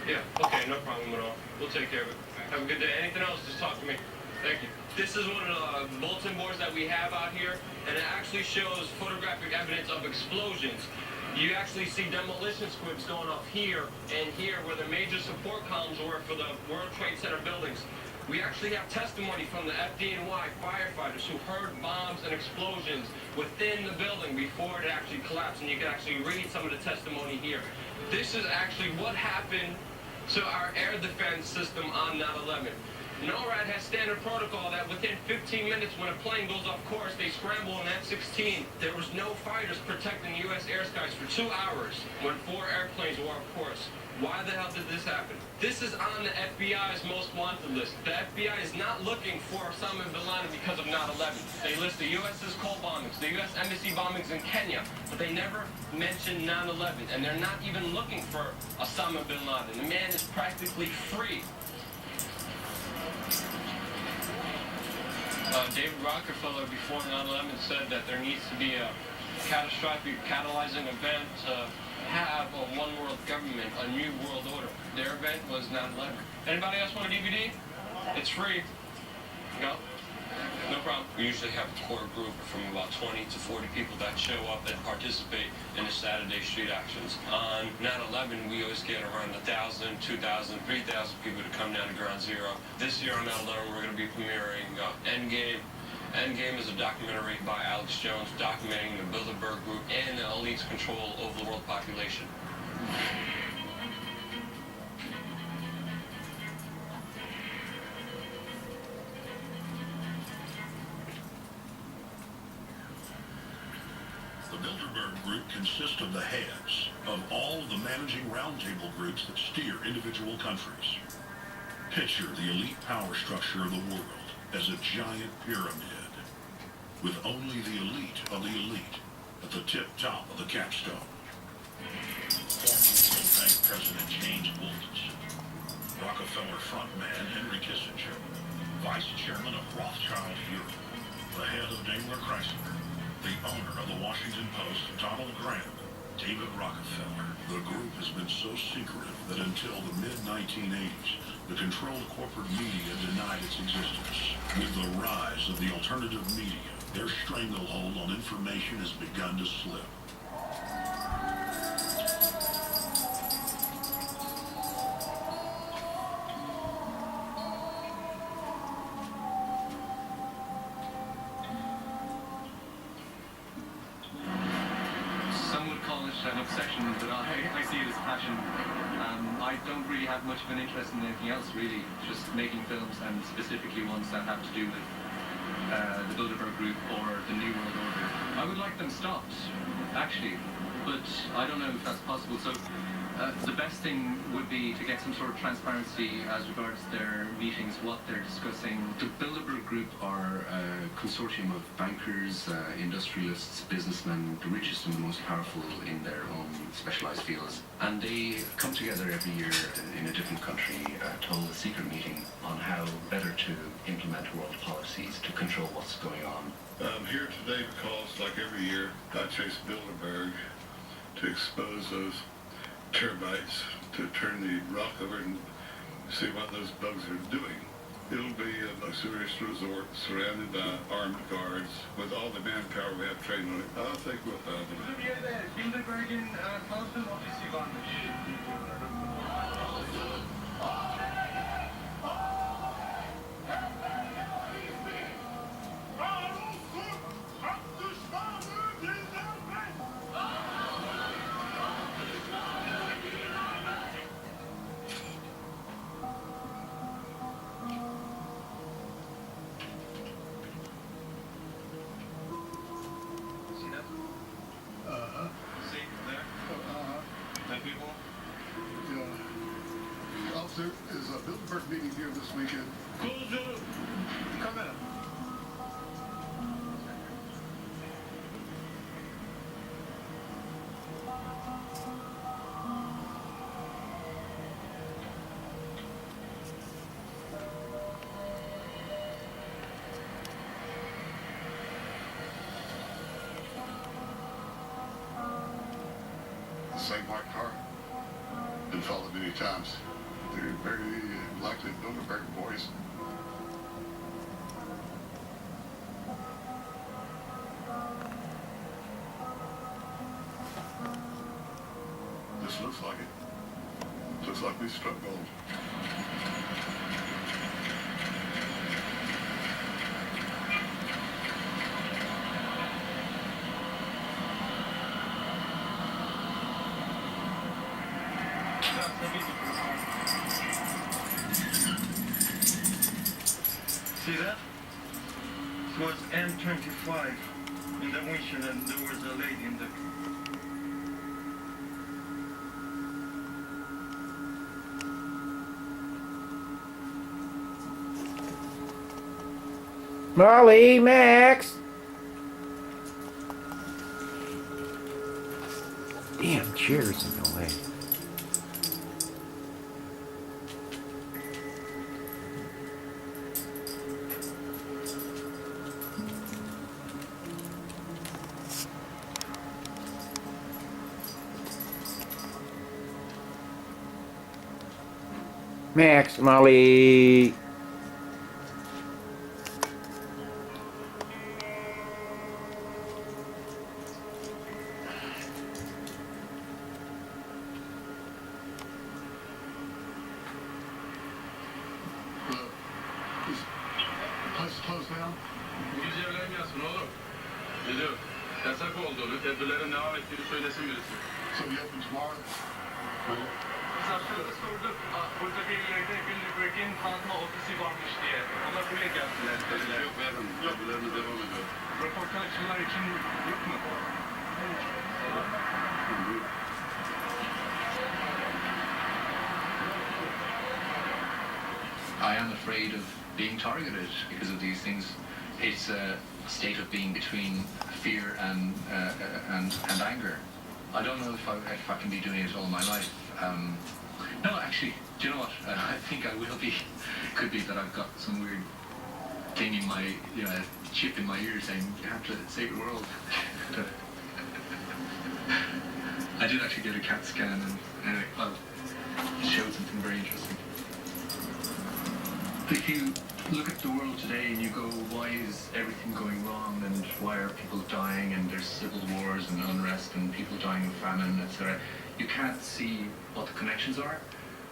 Yeah, okay, no problem at all. We'll take care of it. Have a good day. Anything else, just talk to me. Thank you. This is one of the bulletin boards that we have out here, and it actually shows photographic evidence of explosions. You actually see demolition squibs going off here and here where the major support columns were for the World Trade Center buildings. We actually have testimony from the FDNY firefighters who heard bombs and explosions within the building before it actually collapsed, and you can actually read some of the testimony here. This is actually what happened to our air defense system on 9/11. NORAD has standard protocol that within 15 minutes when a plane goes off course, they scramble an F-16. There was no fighters protecting U.S. airspace for 2 hours when 4 airplanes were off course. Why the hell did this happen? This is on the FBI's most wanted list. The FBI is not looking for Osama bin Laden because of 9/11. They list the U.S.'s Cole bombings, the U.S. Embassy bombings in Kenya, but they never mention 9/11, and they're not even looking for Osama bin Laden. The man is practically free. David Rockefeller, before 9/11, said that there needs to be a catastrophic catalyzing event to have a one-world government, a new world order. Their event was 9/11. Anybody else want a DVD? It's free. No? No problem. We usually have a core group from about 20 to 40 people that show up and participate in the Saturday street actions. On 9/11, we always get around 1,000, 2,000, 3,000 people to come down to Ground Zero. This year on 9/11, we're going to be premiering Endgame. Endgame is a documentary by Alex Jones documenting the Bilderberg Group and the elite's control over the world population. The Bilderberg Group consists of the heads of all the managing roundtable groups that steer individual countries. Picture the elite power structure of the world as a giant pyramid, with only the elite of the elite at the tip top of the capstone. Former World Bank President James Wolters, Rockefeller frontman Henry Kissinger, Vice Chairman of Rothschild Europe, the head of Daimler Chrysler, the owner of the Washington Post, Donald Graham, David Rockefeller. The group has been so secretive that until the mid-1980s, the controlled corporate media denied its existence. With the rise of the alternative media, their stranglehold on information has begun to slip. Some would call it an obsession, but I see it as passion. I don't really have much of an interest in anything else, really. Just making films, and specifically ones that have to do with the Bilderberg Group or the New World Order. I would like them stopped, actually, but I don't know if that's possible. So the best thing would be to get some sort of transparency as regards their meetings, what they're discussing. The Bilderberg Group are a consortium of bankers, industrialists, businessmen, the richest and the most powerful in their own specialized fields. And they come together every year in a different country to hold a secret meeting on how better to implement world policies to control what's going on. I'm here today because, like every year, I chase Bilderberg to expose those termites, to turn the rock over and see what those bugs are doing. It'll be a luxurious resort surrounded by armed guards with all the manpower we have trained on it. I think we'll find them. Bilderberg'in tanıtım ofisi varmış. Officer, is a Bilderberg meeting here this weekend? Come in. The same white car. Been followed many times. They're very likely Bilderberg boys. This looks like it. Looks like we struck gold. See that? It was M25 in the windshield and there was a lady in the... Molly, Max! Damn chairs in the way. Max, Molly. Close down. Gizleyemiyorsun oğlum. Geliyor. Yasak olduğunu, tedbirlerin devam ettiğini söylesin birisi. So you open tomorrow? Misafirlere sorduk. Burada bir yerde Bilderberg'in tanıtma ofisi varmış diye. Onlar buraya geldiler dediler. Yok verin. Tedbirlerine devam ediyor. Röportajcılar için yok mu? I am afraid of being targeted because of these things. It's a state of being between fear and anger. I don't know if I can be doing it all my life. No, actually, do you know what? I think I will be. Could be that I've got some weird thing in my, chip in my ear saying you have to save the world. I did actually get a CAT scan and anyway, well, it showed something very interesting. If you look at the world today and you go, why is everything going wrong and why are people dying and there's civil wars and unrest and people dying of famine, etc., you can't see what the connections are.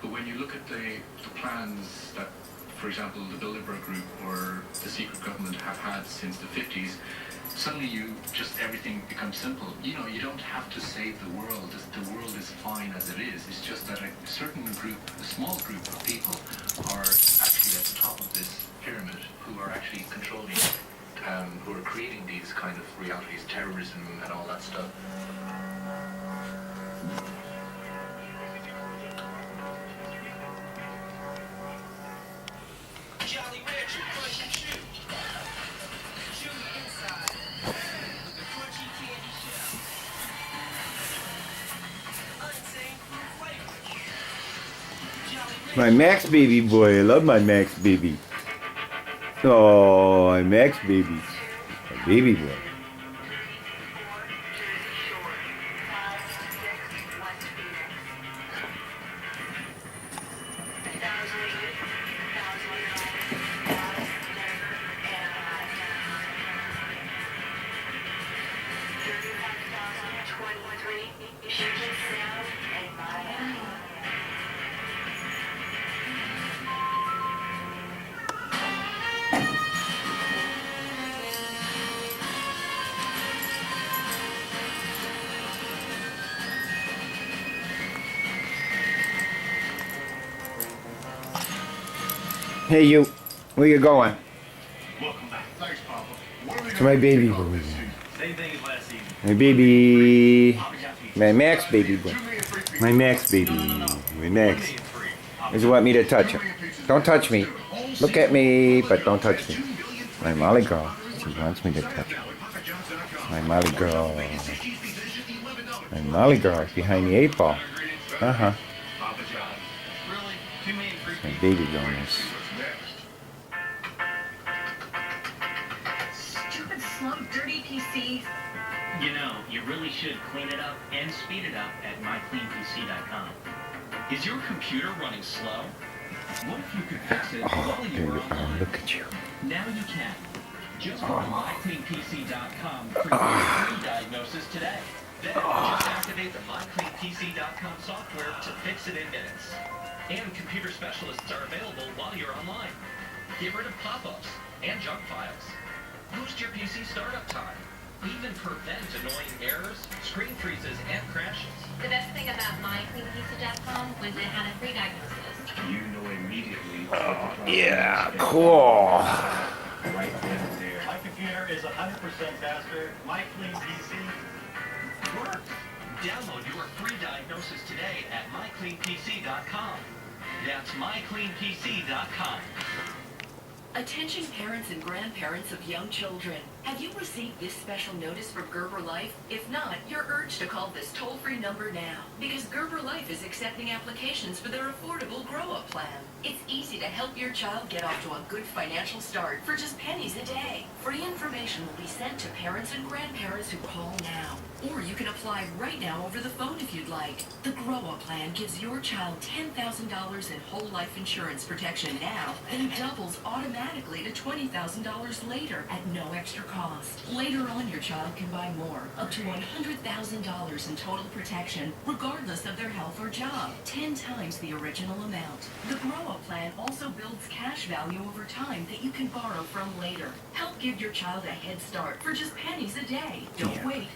But when you look at the plans that, for example, the Bilderberg Group or the secret government have had since the 50s, suddenly everything becomes simple. You don't have to save the world. The world is fine as it is. It's just that a certain group, a small group of people are actually at the top of this pyramid who are actually controlling, who are creating these kind of realities, terrorism and all that stuff. Jolly Rancher, punch and shoot. Chewy inside with the crunchy candy shell. Untamed fruit flavor. Jolly Rancher. My Max baby boy. I love my Max baby. Oh, my Max baby. My baby boy. Hey you, where you going? Welcome back. Thanks, Papa. What are we To my gonna baby do boy. this season? Same thing as last season. My baby. My Max baby boy. My Max baby. My Max. Does he want me to touch him? Don't touch me. Look at me, but don't touch me. My Molly girl. She wants me to touch her. My Molly girl. My Molly girl is behind the 8 ball. Uh-huh. Really? Too many free My baby girl is. Stupid slump, dirty PC. You know, you really should clean it up and speed it up at mycleanpc.com. Is your computer running slow? What if you could fix it Oh, while you were dude, online? look at you. Now you can. Just go to mycleanpc.com for your free diagnosis today. Then just activate the mycleanpc.com software to fix it in minutes. And computer specialists are available while you're online. Get rid of pop-ups and junk files. Boost your PC startup time. Even prevent annoying errors, screen freezes, and crashes. The best thing about mycleanpc.com was it had a free diagnosis. You know immediately. Yeah, cool. Right then and there. My computer is 100% faster. My Clean PC works. Download your free diagnosis today at mycleanpc.com. That's mycleanpc.com. Attention parents and grandparents of young children. Have you received this special notice from Gerber Life? If not, you're urged to call this toll-free number now, because Gerber Life is accepting applications for their affordable grow-up plan. It's easy to help your child get off to a good financial start for just pennies a day. Free information will be sent to parents and grandparents who call now. Or you can apply right now over the phone if you'd like. The grow-up plan gives your child $10,000 in whole life insurance protection now, then doubles automatically to $20,000 later at no extra cost. Later on, your child can buy more, up to $100,000 in total protection, regardless of their health or job, 10 times the original amount. The grow-up plan also builds cash value over time that you can borrow from later. Help give your child a head start for just pennies a day. Don't wait.